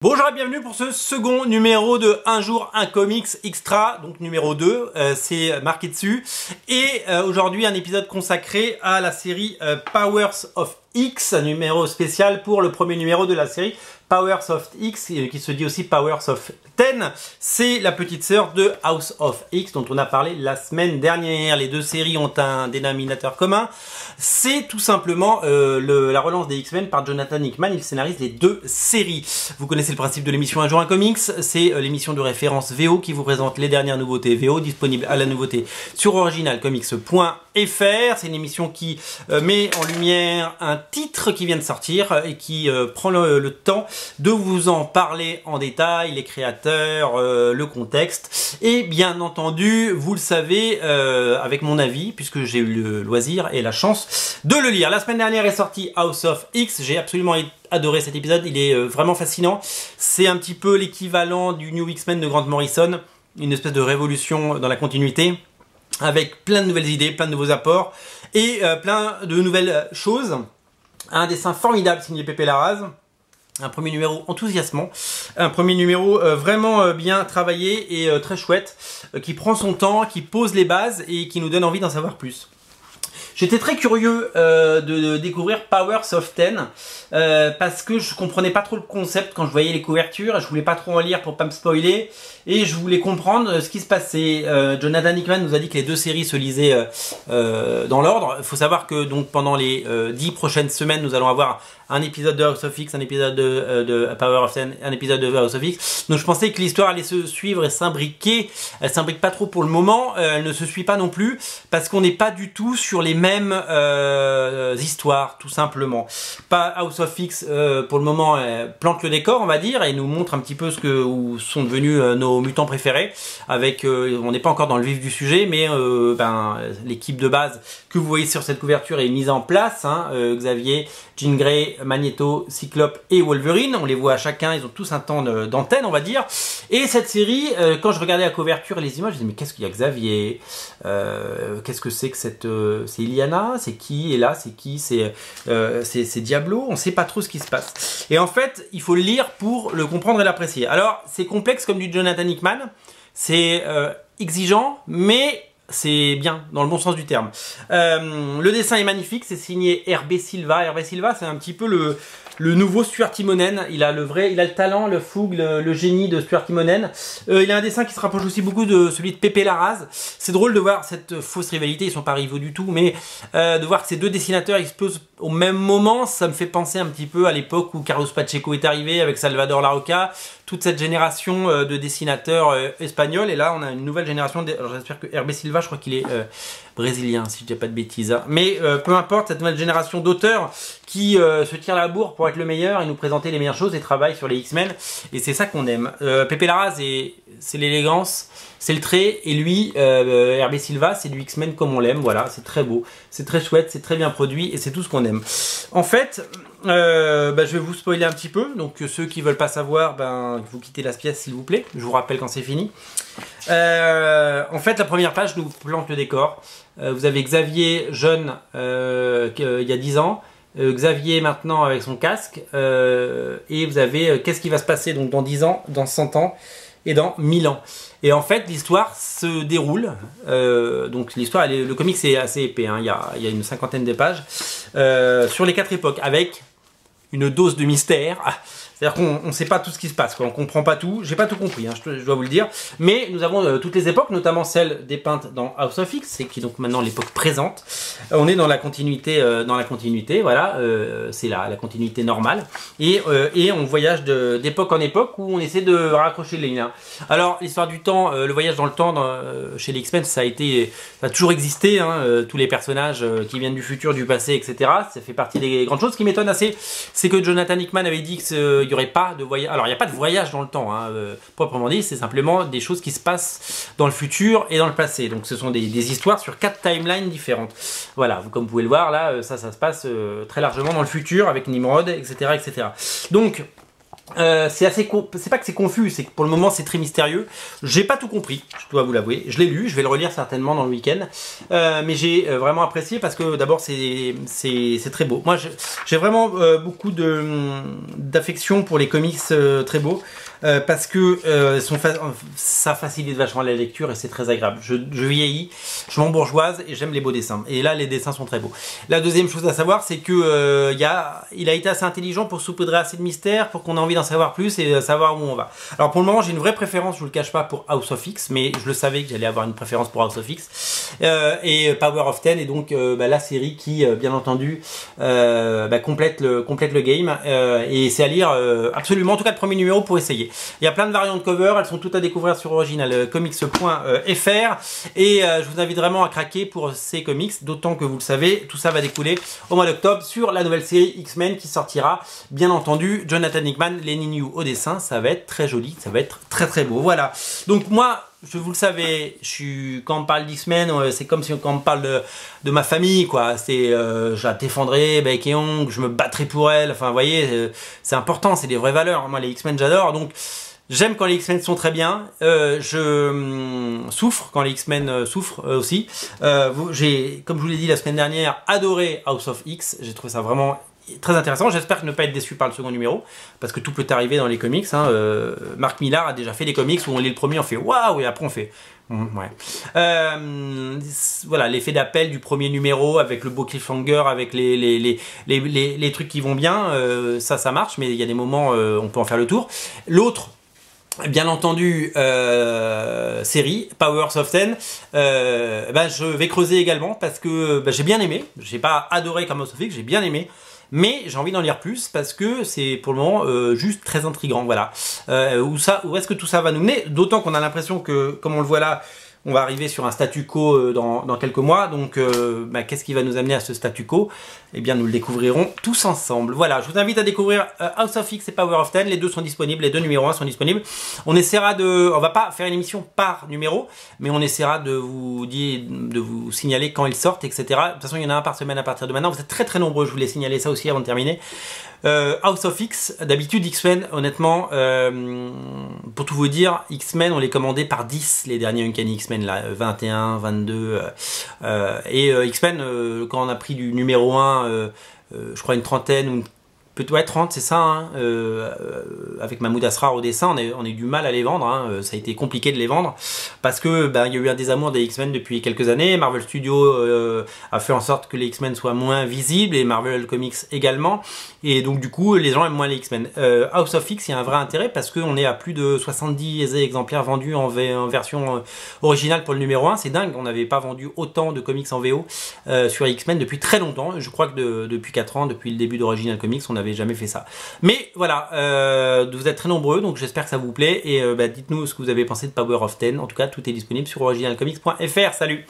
Bonjour et bienvenue pour ce second numéro de Un jour un comics extra, donc numéro 2, c'est marqué dessus. Et aujourd'hui un épisode consacré à la série Powers of X, un numéro spécial pour le premier numéro de la série Powers of X, qui se dit aussi Powers of 10. C'est la petite sœur de House of X dont on a parlé la semaine dernière. Les deux séries ont un dénominateur commun. C'est tout simplement la relance des X-Men par Jonathan Hickman. Il scénarise les deux séries. Vous connaissez le principe de l'émission Un jour un comics. C'est l'émission de référence VO qui vous présente les dernières nouveautés VO disponibles à la nouveauté sur originalcomics.fr. C'est une émission qui met en lumière un titre qui vient de sortir et qui prend le temps de vous en parler en détail, les créateurs, le contexte. Et bien entendu, vous le savez, avec mon avis, puisque j'ai eu le loisir et la chance de le lire. La semaine dernière est sorti House of X. J'ai absolument adoré cet épisode. Il est vraiment fascinant. C'est un petit peu l'équivalent du New X-Men de Grant Morrison. Une espèce de révolution dans la continuité, avec plein de nouvelles idées, plein de nouveaux apports et plein de nouvelles choses. Un dessin formidable signé Pepe Larraz. Un premier numéro enthousiasmant, un premier numéro vraiment bien travaillé et très chouette, qui prend son temps, qui pose les bases et qui nous donne envie d'en savoir plus. J'étais très curieux de découvrir Powers of 10 parce que je comprenais pas trop le concept quand je voyais les couvertures et je voulais pas trop en lire pour pas me spoiler et je voulais comprendre ce qui se passait. Jonathan Hickman nous a dit que les deux séries se lisaient dans l'ordre. Il faut savoir que donc pendant les 10 prochaines semaines, nous allons avoir un épisode de House of X, un épisode de Power of 10, un épisode de House of X. Donc je pensais que l'histoire allait se suivre et s'imbriquer. Elle s'imbrique pas trop pour le moment. Elle ne se suit pas non plus parce qu'on n'est pas du tout sur les mêmes histoires, tout simplement. Pas House of X pour le moment plante le décor, on va dire, et nous montre un petit peu où sont devenus nos mutants préférés. Avec, on n'est pas encore dans le vif du sujet, mais l'équipe de base que vous voyez sur cette couverture est mise en place. Xavier, Jean Grey, Magneto, Cyclope et Wolverine. On les voit à chacun, ils ont tous un temps d'antenne, on va dire. Et cette série, quand je regardais la couverture et les images, je me disais mais qu'est-ce qu'il y a Xavier, qu'est-ce que c'est que cette... c'est Illyana, c'est qui? Et là, c'est qui? C'est Diablo, on sait pas trop ce qui se passe. Et en fait, il faut le lire pour le comprendre et l'apprécier. Alors, c'est complexe comme du Jonathan Hickman, c'est exigeant, mais c'est bien, dans le bon sens du terme. Le dessin est magnifique, c'est signé Hervé Silva. Hervé Silva, c'est un petit peu le nouveau Stuart Timonen. Il a le talent, le fougue, le génie de Stuart Timonen. Il a un dessin qui se rapproche aussi beaucoup de celui de Pepe Larraz. C'est drôle de voir cette fausse rivalité, ils sont pas rivaux du tout, mais de voir que ces deux dessinateurs explosent au même moment, ça me fait penser un petit peu à l'époque où Carlos Pacheco est arrivé avec Salvador Larroca, toute cette génération de dessinateurs espagnols, et là on a une nouvelle génération, alors j'espère que Hervé Silva, je crois qu'il est brésilien si je dis pas de bêtises, mais peu importe, cette nouvelle génération d'auteurs qui se tirent la bourre pour être le meilleur et nous présenter les meilleures choses et travaillent sur les X-Men, et c'est ça qu'on aime. Pepe Larraz, c'est l'élégance, c'est le trait, et lui, Hervé Silva, c'est du X-Men comme on l'aime, voilà, c'est très beau, c'est très chouette, c'est très bien produit, et c'est tout ce qu'on aime. En fait, je vais vous spoiler un petit peu, donc ceux qui veulent pas savoir, vous quittez la pièce s'il vous plaît, je vous rappelle quand c'est fini. En fait, la première page nous plante le décor. Vous avez Xavier jeune, il y a 10 ans, Xavier maintenant avec son casque, et vous avez qu'est-ce qui va se passer donc dans 10 ans, dans 100 ans et dans 1000 ans. Et en fait, l'histoire se déroule. Donc l'histoire, le comics est assez épais, il y a une cinquantaine de pages sur les 4 époques, avec une dose de mystère. C'est-à-dire qu'on ne sait pas tout ce qui se passe, quoi. On ne comprend pas tout. J'ai pas tout compris, je dois vous le dire. Mais nous avons toutes les époques, notamment celle dépeintes dans House of X, c'est qui est donc maintenant l'époque présente. On est dans la continuité, voilà. C'est la continuité normale. Et on voyage d'époque en époque où on essaie de raccrocher les liens. Alors, l'histoire du temps, le voyage dans le temps chez les X-Men, ça a toujours existé. Tous les personnages qui viennent du futur, du passé, etc. Ça fait partie des grandes choses. Ce qui m'étonne assez, c'est que Jonathan Hickman avait dit que il n'y aurait pas de voyage. Alors, il n'y a pas de voyage dans le temps, proprement dit, c'est simplement des choses qui se passent dans le futur et dans le passé. Donc, ce sont des histoires sur 4 timelines différentes. Voilà, comme vous pouvez le voir, là, ça se passe très largement dans le futur avec Nimrod, etc., etc. Donc, c'est pas que c'est confus, c'est que pour le moment c'est très mystérieux. J'ai pas tout compris, je dois vous l'avouer. Je l'ai lu, je vais le relire certainement dans le week-end. Mais j'ai vraiment apprécié parce que d'abord c'est très beau. Moi j'ai vraiment beaucoup d'affection pour les comics très beaux. Parce que ça facilite vachement la lecture et c'est très agréable. Je vieillis, je m'embourgeoise et j'aime les beaux dessins. Et là, les dessins sont très beaux. La deuxième chose à savoir, c'est que il a été assez intelligent pour saupoudrer assez de mystère, pour qu'on ait envie d'en savoir plus et savoir où on va. Alors pour le moment, j'ai une vraie préférence, je vous le cache pas, pour House of X, mais je le savais que j'allais avoir une préférence pour House of X et Power of Ten, et donc la série qui, bien entendu, complète le game. Et c'est à lire absolument, en tout cas le premier numéro pour essayer. Il y a plein de variantes de cover, elles sont toutes à découvrir sur originalcomics.fr et je vous invite vraiment à craquer pour ces comics, d'autant que vous le savez, tout ça va découler au mois d'octobre sur la nouvelle série X-Men qui sortira, bien entendu, Jonathan Hickman, Lenny New au dessin, ça va être très joli, ça va être très très beau, voilà. Donc moi, vous le savez, quand on parle d'X-Men, c'est comme si quand on parle de ma famille, quoi. C'est, je la défendrai, bec et ongles, je me battrai pour elle. Enfin, vous voyez, c'est important, c'est des vraies valeurs. Moi, les X-Men, j'adore. Donc, j'aime quand les X-Men sont très bien. Je souffre quand les X-Men souffrent aussi. Comme je vous l'ai dit la semaine dernière, adoré House of X. J'ai trouvé ça vraiment très intéressant. J'espère ne pas être déçu par le second numéro, parce que tout peut arriver dans les comics. Mark Millar a déjà fait des comics où on lit le premier, on fait waouh, et après on fait ouais. Voilà, l'effet d'appel du premier numéro avec le beau cliffhanger, avec les trucs qui vont bien, ça marche, mais il y a des moments on peut en faire le tour. L'autre, bien entendu, série Powers of Ten, je vais creuser également parce que j'ai bien aimé. J'ai pas adoré comme House of X, j'ai bien aimé. Mais j'ai envie d'en lire plus parce que c'est pour le moment juste très intriguant, voilà. Où est-ce que tout ça va nous mener? D'autant qu'on a l'impression que, comme on le voit là, on va arriver sur un statu quo dans quelques mois. Donc, qu'est-ce qui va nous amener à ce statu quo? Eh bien, nous le découvrirons tous ensemble. Voilà, je vous invite à découvrir House of X et Power of Ten. Les deux sont disponibles, les deux numéros 1 sont disponibles. On va pas faire une émission par numéro, mais on essaiera de vous signaler quand ils sortent, etc. De toute façon, il y en a un par semaine à partir de maintenant. Vous êtes très très nombreux, je voulais signaler ça aussi avant de terminer. House of X, d'habitude X-Men, honnêtement, pour tout vous dire, X-Men on les commandait par 10, les derniers Uncanny X-Men là, 21, 22, X-Men, quand on a pris du numéro 1, je crois une trentaine, ou ouais, 30, c'est ça, hein, avec Mahmoud Asrar au dessin, on a eu du mal à les vendre, hein, ça a été compliqué de les vendre, parce que il y a eu un désamour des X-Men depuis quelques années. Marvel Studios a fait en sorte que les X-Men soient moins visibles, et Marvel Comics également, et donc du coup les gens aiment moins les X-Men. House of X, il y a un vrai intérêt, parce qu'on est à plus de 70 exemplaires vendus en version originale pour le numéro 1, c'est dingue, on n'avait pas vendu autant de comics en VO sur X-Men depuis très longtemps, je crois que depuis 4 ans, depuis le début d'Original Comics, on avait jamais fait ça. Mais voilà, vous êtes très nombreux, donc j'espère que ça vous plaît, et dites-nous ce que vous avez pensé de Power of Ten. En tout cas, tout est disponible sur originalcomics.fr. Salut!